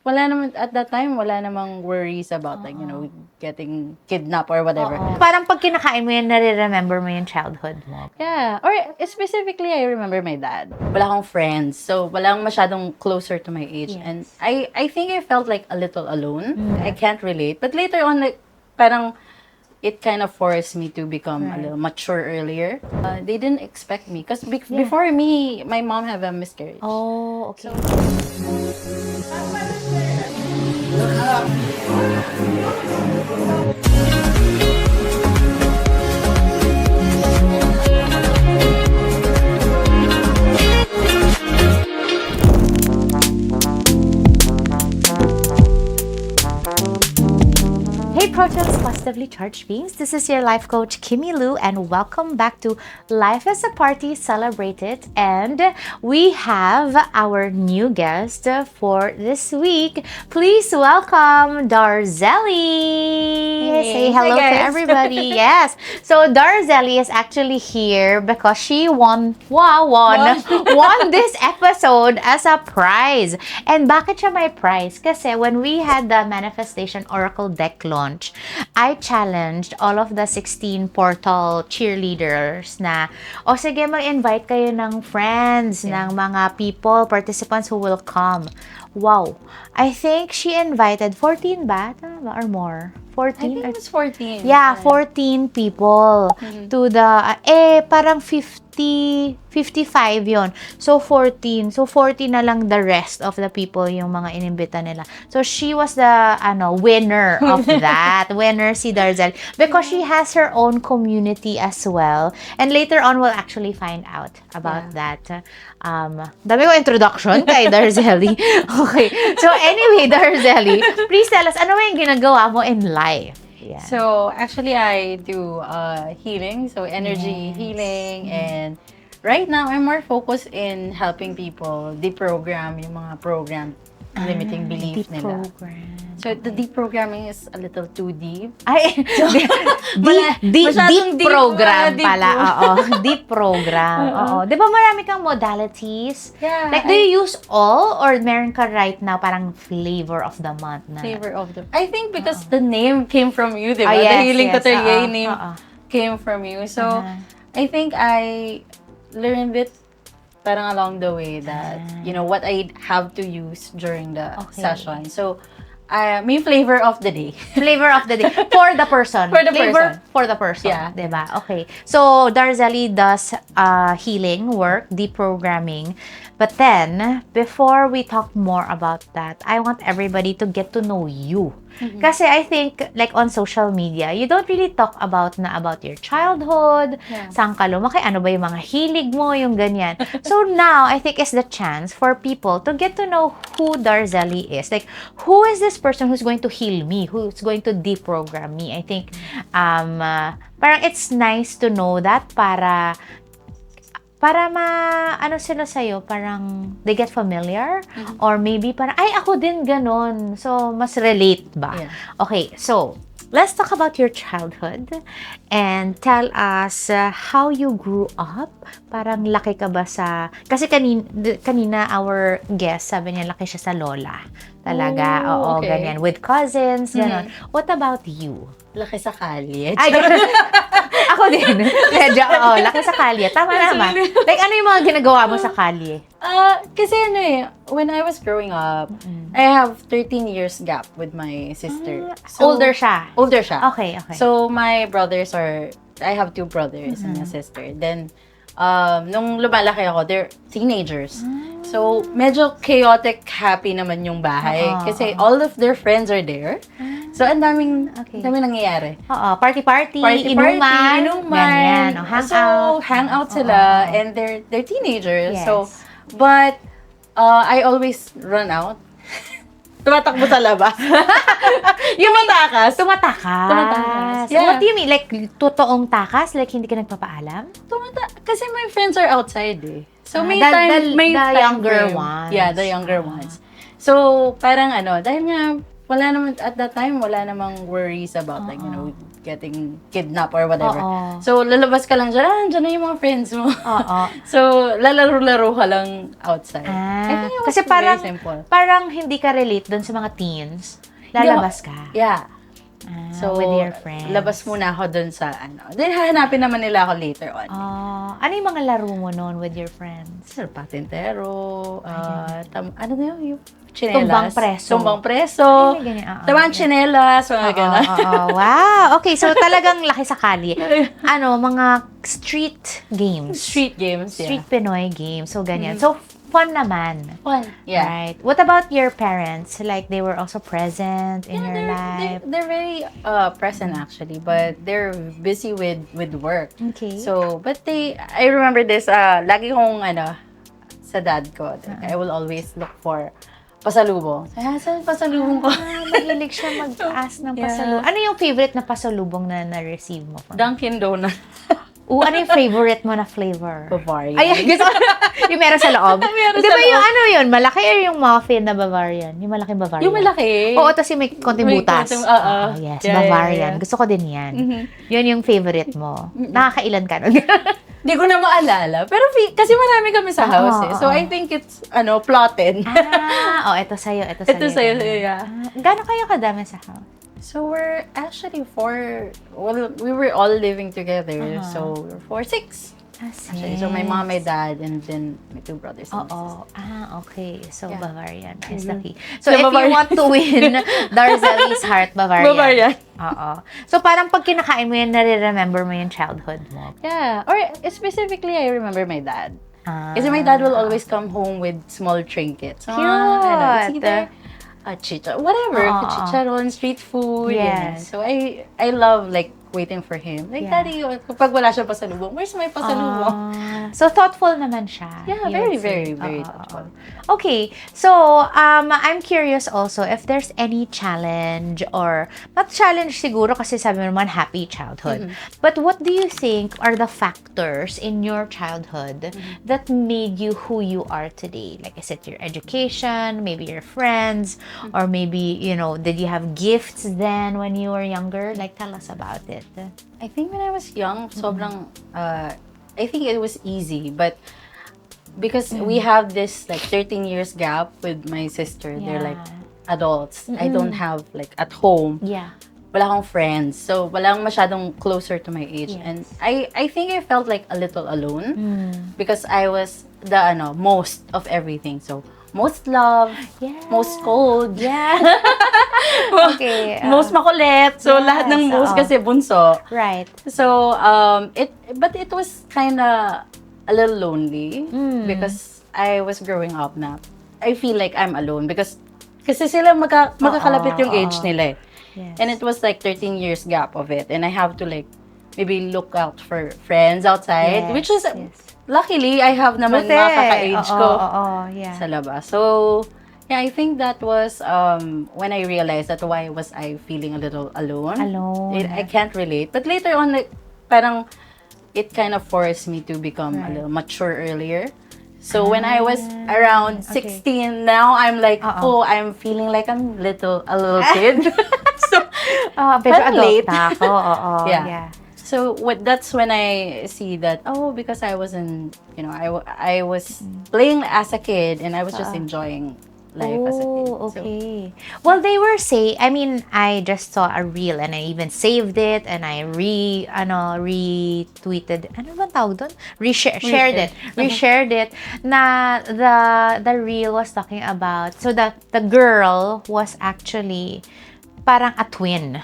wala naman, at that time, wala namang worries about, like, getting kidnapped or whatever. Parang pag kinakain mo yan, nare-remember mo yung childhood mo. Yeah. Or specifically, I remember my dad. Wala akong friends. So, wala akong masyadong closer to my age. Yes. And I think I felt like a little alone. I can't relate. But later on, like, parang it kind of forced me to become a little mature earlier. They didn't expect me. Because before me, my mom had a miscarriage. Oh, okay. Hey Protons, positively charged beings. This is your life coach Kimilu, and welcome back to Life as a Party, Celebrate It. And we have our new guest for this week. Please welcome Darzzelly. Hey. Say hello Hi, to guys. everybody. Yes. So Darzzelly is actually here because she won this episode as a prize. And bakit siya may prize? Kasi when we had the Manifestation Oracle deck launch, I challenged all of the 16 portal cheerleaders na, o sige, mag-invite kayo ng friends, ng mga people, participants who will come. Wow. I think she invited 14 ba? Tama ba? Or more? 14? I think it was 14. Yeah, 14 people to the, parang 50, 55 yon. So, 14. So, 40 na lang the rest of the people yung mga inimbita nila. So, she was the, winner of that. Winner si Darzzelly. Because she has her own community as well. And later on, we'll actually find out about that. Dami ko introduction kay Darzzelly. Okay. So, anyway, Darzzelly, please tell us, ano yung ginagawa mo in life? Yeah. So, actually, I do healing, so energy healing, and right now, I'm more focused in helping people deprogram yung mga program limiting belief nila. So, the deprogramming is a little too deep. Ay, deep program pala. Oo, deep program. Oo. Di ba marami kang modalities? Yeah. Like, do you use all or meron ka right now parang flavor of the month na? Flavor of the... I think because the name came from you, di ba? Yes, The Healing Couturier oo, name oo. came from you. So, I think I learned it parang along the way that, what I have to use during the session. So, may flavor of the day. Flavor of the day. For the person. For the Flavor person. for the person. Yeah. Diba? Okay. So, Darzzelly does healing work, deprogramming. But then, before we talk more about that, I want everybody to get to know you. Kasi I think, like on social media, you don't really talk about your childhood, saan ka lumaki, ano ba yung mga hilig mo, yung ganyan. So now, I think it's the chance for people to get to know who Darzzelly is. Like, who is this person who's going to heal me, who's going to deprogram me? I think, parang it's nice to know that para sila sa'yo, parang they get familiar, or maybe parang, ay, ako din ganon. So, mas relate ba? Yeah. Okay, so, let's talk about your childhood and tell us how you grew up. Parang laki ka ba sa... Kasi kanina our guest, sabi niya, laki siya sa lola. Talaga, oo, okay. ganyan. With cousins, ganon. What about you? Laki sa kalye. Ay, ako din. Medyo, laki sa kalye. Tama naman. Like, ano yung mga ginagawa mo sa kalye? Kasi when I was growing up, I have 13 years gap with my sister. So, Older siya? Older siya. Okay. So, my brothers I have 2 brothers and a sister. Then, nung lumalaki ako, they're teenagers. So, medyo chaotic, happy naman yung bahay. Kasi all of their friends are there. So, ang daming nangyayari. Party, inuman. Ganyan. So, hangout sila. And they're teenagers. Yes. So, but, I always run out. Tumatakbo sa labas. Yung matakas. Tumatakas. Yeah. What do you mean? Like, totoong takas? Like, hindi ka nagpapaalam? Kasi my friends are outside eh. So, may the time, may the time younger frame. ones. Yeah, the younger ones. So, parang dahil nga, wala naman, at that time, wala namang worries about, like, you know, getting kidnapped or whatever. So, lalabas ka lang dyan, dyan na yung mga friends mo. So, lalaro-laro ka lang outside. I think it was Kasi parang, very simple. parang hindi ka relate doon sa mga teens. Lalabas ka. Yeah. So, with your friends. labas muna ako dun sa, then hahanapin naman nila ako later on. Ano yung mga laro mo noon with your friends? Patintero, ano na yun? Yung chinelas. Tumbang preso. Tumbang preso. Ay, may ganyan. Tabang chinelas, mga gano'n. Wow. Okay, so talagang laki sa kali. Mga street games. Street games, Street Pinoy games. So, ganyan. So, fun naman. Fun, yeah. Right. What about your parents? Like, they were also present in your life? They're very present actually, but they're busy with work. Okay. So, but I remember this, lagi kong, sa dad ko, I will always look for pasalubong. Saan pasalubong ko? Mahilig siya mag-ask ng pasalubong. Ano yung favorite na pasalubong na na-receive mo? Dunkin' Donut. Ano yung favorite mo na flavor? Bavarian. Ay, gusto ko. Yung meron sa loob. Meron Di sa ba loob. yung yun? Malaki or yung muffin na Bavarian? Yung malaking Bavarian. Yung malaki. Oo, tapos yung may konting May butas. konting- Yes, Yeah, Bavarian. yeah. Gusto ko din yan. Yun yung favorite mo. Nakakailan ka nun? Hindi ko na maalala. Pero kasi marami kami sa house eh. So I think it's, plotted. ito sa'yo, ito sa'yo. Ito sa'yo, yeah. Gano'n kayo kadami sa house? So we're actually we were all living together. So we're 6. Actually, so my mom, my dad, and then my 2 brothers and sisters. Okay. So, Yeah. Bavarian is the key. So, The if Bavarian. you want to win Darzzelly's heart, Bavarian. Bavarian. So, parang pag kinakain mo yan, nare-remember mo yung childhood mo. Yeah. Or specifically, I remember my dad. Kasi my dad will always come home with small trinkets. Cute. It's either whatever. Chicharon, street food. Yes. So I love like waiting for him. Like, Yeah. Daddy, kapag wala siya pasalubong, where's my pasalubong? So, thoughtful naman siya. Yeah, you very, would say. very, very thoughtful. Okay. So, I'm curious also if there's any challenge or, not challenge siguro kasi sabi mo naman happy childhood. But what do you think are the factors in your childhood that made you who you are today? Like, is it your education, maybe your friends, or maybe, did you have gifts then when you were younger? Like, tell us about it. I think when I was young, sobrang, I think it was easy, but because we have this like 13 years gap with my sister, they're like adults. I don't have like at home. Yeah. Wala akong friends. So, walang masyadong closer to my age. Yes. And I think I felt like a little alone because I was the most of everything. So, most love, most cold, Okay. most makulit. So, lahat ng most kasi bunso. Right. So, but it was kind of a little lonely because I was growing up na. I feel like I'm alone because kasi sila magkakalapit yung age nila eh. Yes. And it was like 13 years gap of it. And I have to like maybe look out for friends outside, Yes, which is, yes. luckily, I have naman Buti. mga kaka-age ko Yeah. sa labas. So, yeah, I think that was when I realized that why was I feeling a little alone. I can't relate. But later on, like, parang it kind of forced me to become a little mature earlier. So when I was around 16, now I'm like, I'm feeling like I'm a little kid. So, Pero parang adult late. na ako. Yeah. So that's when I see that, because I wasn't, I was playing as a kid and I was just enjoying life as a kid. Okay. Well, they were I just saw a reel and I even saved it and I retweeted. Ano bang tawag doon? Shared it. Reshared it. Na the reel was talking about, so the girl was actually parang a twin.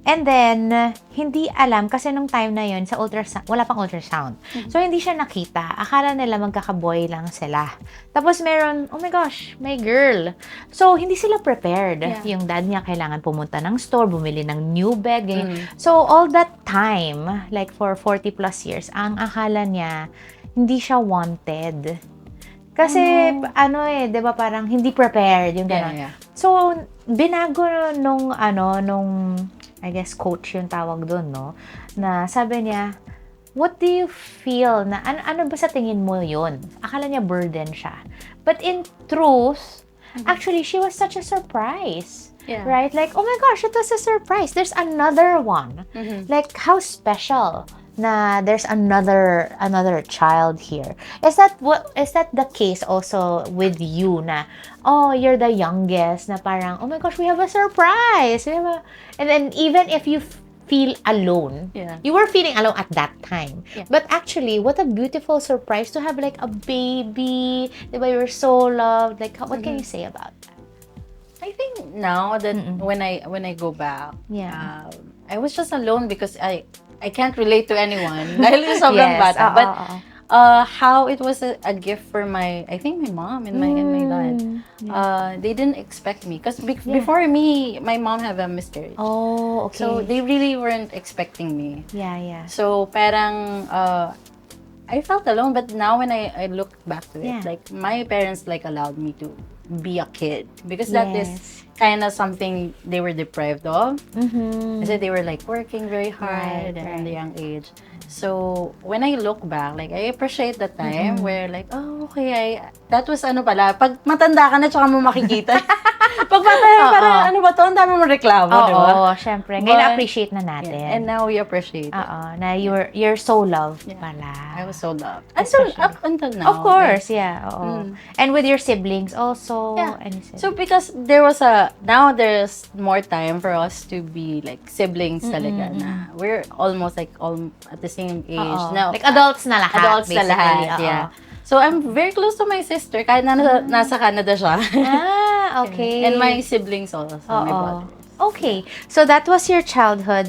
And then, hindi alam, kasi nung time na yun, sa ultrasound, wala pang ultrasound. So, hindi siya nakita. Akala nila magkakaboy lang sila. Tapos meron, oh my gosh, may girl. So, hindi sila prepared. Yeah. Yung dad niya kailangan pumunta ng store, bumili ng new bed, ganyan. So, all that time, like for 40 plus years, ang akala niya, hindi siya wanted. Kasi, di ba parang hindi prepared, yung gano'n. Yeah. So, binago nung, I guess, coach yung tawag doon, no? Na sabi niya, what do you feel na, ano ba sa tingin mo yun? Akala niya burden siya. But in truth, actually, she was such a surprise. Yeah. Right? Like, oh my gosh, it was a surprise. There's another one. Like, how special na there's another child here. Is that the case also with you na, oh, you're the youngest na parang, oh my gosh, we have a surprise. And then even if you feel alone, you were feeling alone at that time. But actually, what a beautiful surprise to have like a baby. Diba, you're so loved. Like, what can you say about that? I think now that when I go back, I was just alone because I can't relate to anyone. Dahil sobrang bata. But how it was a gift for I think my mom and my dad. They didn't expect me because before me, my mom had a miscarriage. Oh, okay. So they really weren't expecting me. Yeah. So parang I felt alone, but now when I look back to it, like my parents like allowed me to be a kid because that is kind of something they were deprived of. Kasi they were like working very hard at a young age. So when I look back, like I appreciate the time where like, oh, okay, that was ano pala, pag matanda ka na tsaka mo makikita. Pag bata parang ano ba to, ang dami mo reklamo, di ba? Oo, syempre. Ngayon na-appreciate na natin. And now we appreciate it. Na you're so loved pala. I was so loved. Up until now. Of course, oo. And with your siblings also. So because now there's more time for us to be like siblings talaga na we're almost like at the same age. Now, like adults na lahat. Adults na lahat, yeah. So I'm very close to my sister kahit na nasa Canada siya. Okay. And my siblings also, my brothers. Okay. So that was your childhood.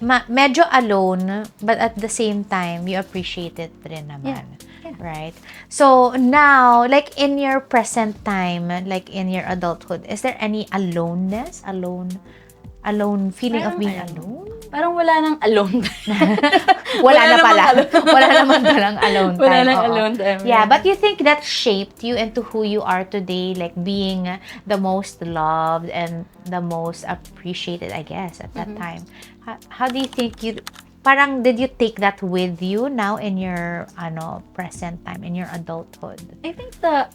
Medyo alone, but at the same time, you appreciate it rin naman. Right? So now, like in your present time, like in your adulthood, is there any aloneness? Alone feeling of being alone? Parang wala nang alone. Wala na pala. Wala naman palang alone time. Wala nang alone time. Yeah, but you think that shaped you into who you are today, like being the most loved and the most appreciated, I guess, at that time. How do you think parang did you take that with you now in your present time, in your adulthood? I think the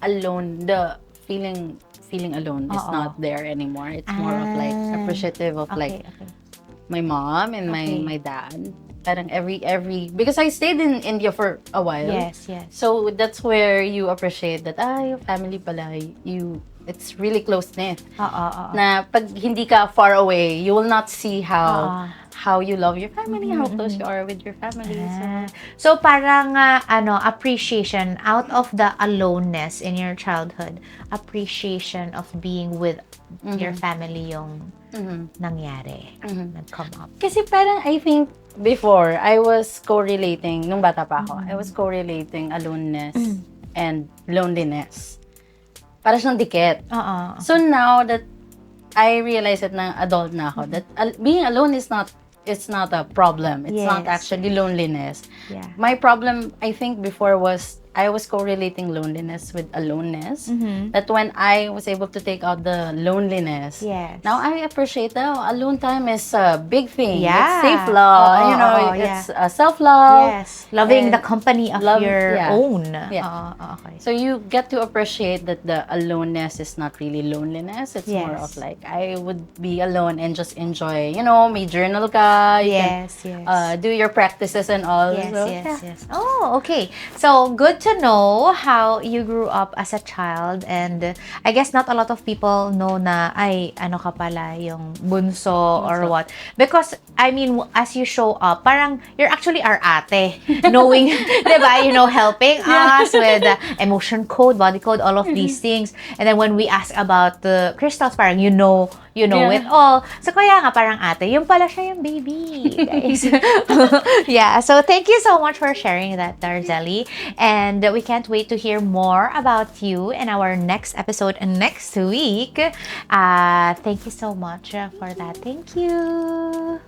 feeling alone is not there anymore. It's more of like appreciative of my mom and my dad. Parang every because I stayed in India for a while. Yes. So that's where you appreciate that your family pala it's really close knit. Na pag hindi ka far away, you will not see how you love your family, how close you are with your family. So parang appreciation out of the aloneness in your childhood, appreciation of being with your family yung nangyari, nag-come up. Kasi parang I think before, I was correlating, nung bata pa ako, I was correlating aloneness and loneliness. Para siyang dikit. So now that I realize that na adult na ako, that being alone is not a problem. It's not actually loneliness. My problem, I think, before was I was correlating loneliness with aloneness. That when I was able to take out the loneliness, now I appreciate that alone time is a big thing. It's self-love. It's self-love. Loving the company of your own. Okay. So you get to appreciate that the aloneness is not really loneliness. It's more of like, I would be alone and just enjoy, may journal ka. You can, do your practices and all. Yes. Oh, okay. So, good to know how you grew up as a child, and I guess not a lot of people know na ano ka pala yung bunso or what, because I mean as you show up parang you're actually our ate, knowing diba, helping us with emotion code, body code, all of these things, and then when we ask about the crystals parang you know it all. So kaya nga parang ate, yung pala siya yung baby, guys. So thank you so much for sharing that, Darzzelly, and we can't wait to hear more about you in our next episode next week. Thank you so much for that. Thank you.